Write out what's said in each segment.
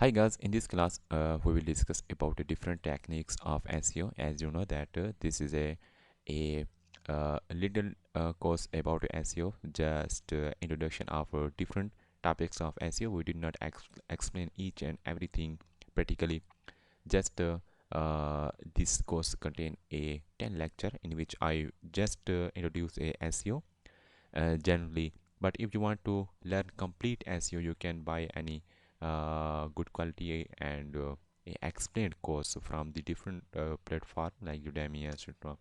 Hi guys, in this class we will discuss about the different techniques of SEO. As you know that this is a little course about SEO, just introduction of different topics of SEO. We did not explain each and everything practically. Just this course contain a 10 lecture in which I just introduce a SEO generally. But if you want to learn complete SEO, you can buy any good quality and a explained course from the different platform like Udemy, etc.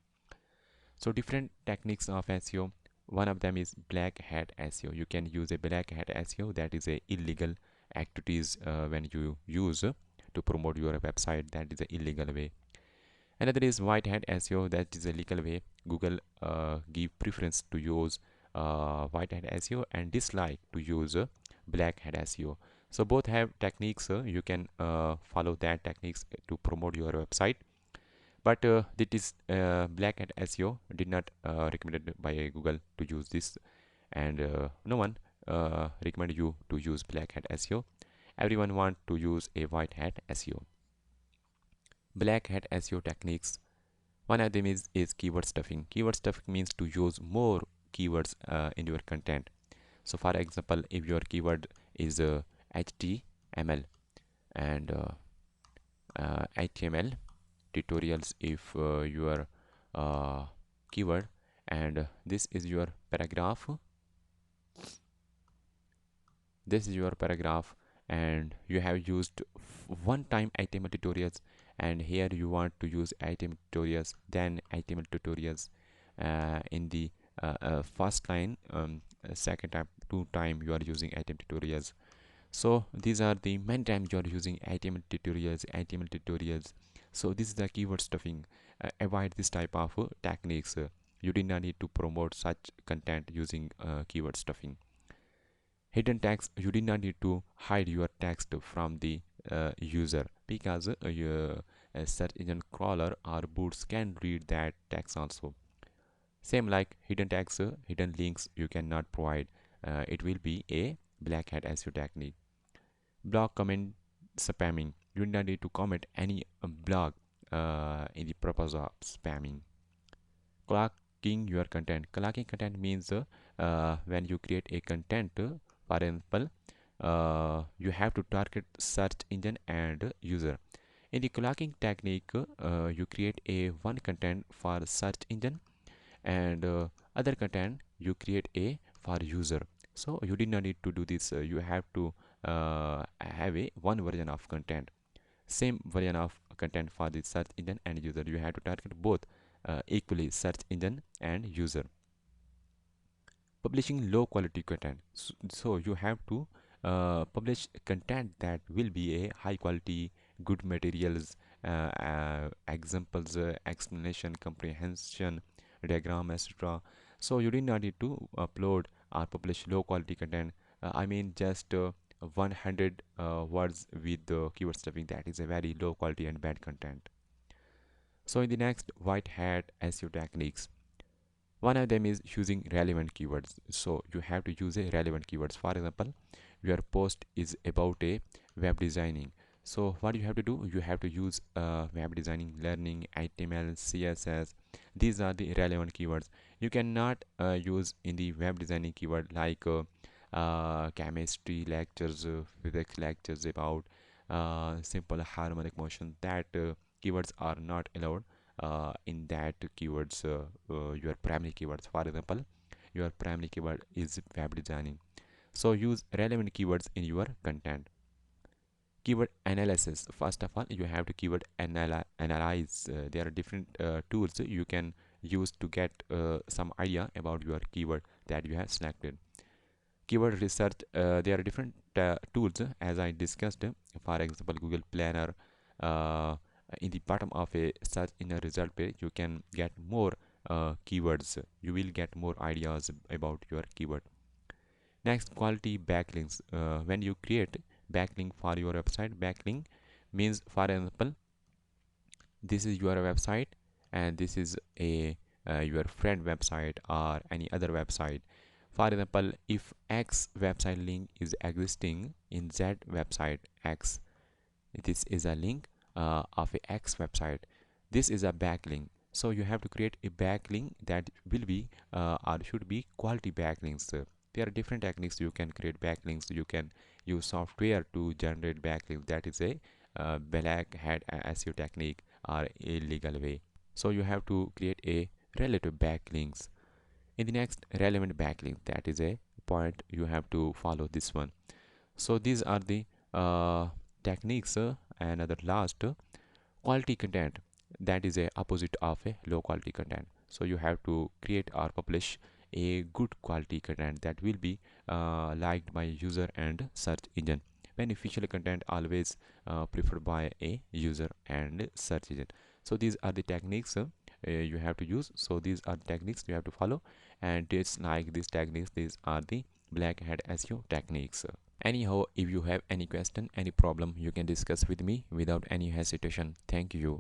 So different techniques of SEO. One of them is black hat SEO. You can use a black hat SEO, that is a illegal activities when you use to promote your website. That is a illegal way. Another is white hat SEO, that is a legal way. Google give preference to use white hat SEO and dislike to use black hat SEO. So both have techniques. You can follow that techniques to promote your website. But this is black hat SEO did not recommended by Google to use this, and no one recommend you to use black hat SEO. Everyone want to use a white hat SEO. Black hat SEO techniques. One of them is keyword stuffing. Keyword stuffing means to use more keywords in your content. So for example, if your keyword is HTML and HTML tutorials, if your keyword, and this is your paragraph, and you have used one time HTML tutorials, and here you want to use HTML tutorials, then HTML tutorials in the first line, second time, two time you are using HTML tutorials. So these are the many times you are using HTML tutorials. So this is the keyword stuffing. Avoid this type of techniques. You do not need to promote such content using keyword stuffing. Hidden text. You do not need to hide your text from the user, because your search engine crawler or boots can read that text also. Same like hidden text, hidden links you cannot provide. It will be a black hat SEO technique. Blog comment spamming. You do not need to comment any blog in the purpose of spamming. Clocking your content. Clocking content means when you create a content, for example, you have to target search engine and user. In the clocking technique, you create a one content for search engine, and other content you create a for user. So you did not need to do this. You have to have a one version of content, same version of content for the search engine and user. You have to target both equally, search engine and user. Publishing low quality content. So you have to publish content that will be a high quality, good materials, examples, explanation, comprehension, diagram, etc. So you do not need to upload or publish low quality content. I mean just 100 words with the keyword stuffing. That is a very low quality and bad content. So in the next, white hat SEO techniques. One of them is using relevant keywords. So you have to use a relevant keywords. For example, your post is about a web designing. So what you have to do, you have to use web designing, learning, HTML, CSS. These are the relevant keywords. You cannot use in the web designing keyword like chemistry lectures, physics lectures about simple harmonic motion. That keywords are not allowed in that keywords, your primary keywords. For example, your primary keyword is web designing, so use relevant keywords in your content. Keyword analysis. First of all, you have to keyword analyze. There are different tools you can use to get some idea about your keyword that you have selected. Keyword research. There are different tools as I discussed. For example, Google Planner. uh, in the bottom of a search in a result page, you can get more keywords. You will get more ideas about your keyword. Next, quality backlinks. When you create backlink for your website, backlink means, for example, this is your website and this is a your friend website or any other website. For example, if X website link is existing in Z website X, this is a link of a X website. This is a backlink. So you have to create a backlink that will be or should be quality backlinks. There are different techniques you can create backlinks. You can use software to generate backlinks. That is a black hat SEO technique or illegal way. So you have to create a relative backlinks. In the next, relevant backlink, that is a point you have to follow this one. So these are the techniques. Another last, quality content, that is a opposite of a low quality content. So you have to create or publish a good quality content that will be liked by user and search engine. Beneficial content always preferred by a user and search engine. So these are the techniques you have to use. So these are the techniques you have to follow, and it's like these techniques, these are the black hat SEO techniques. Anyhow, if you have any question, any problem, you can discuss with me without any hesitation. Thank you.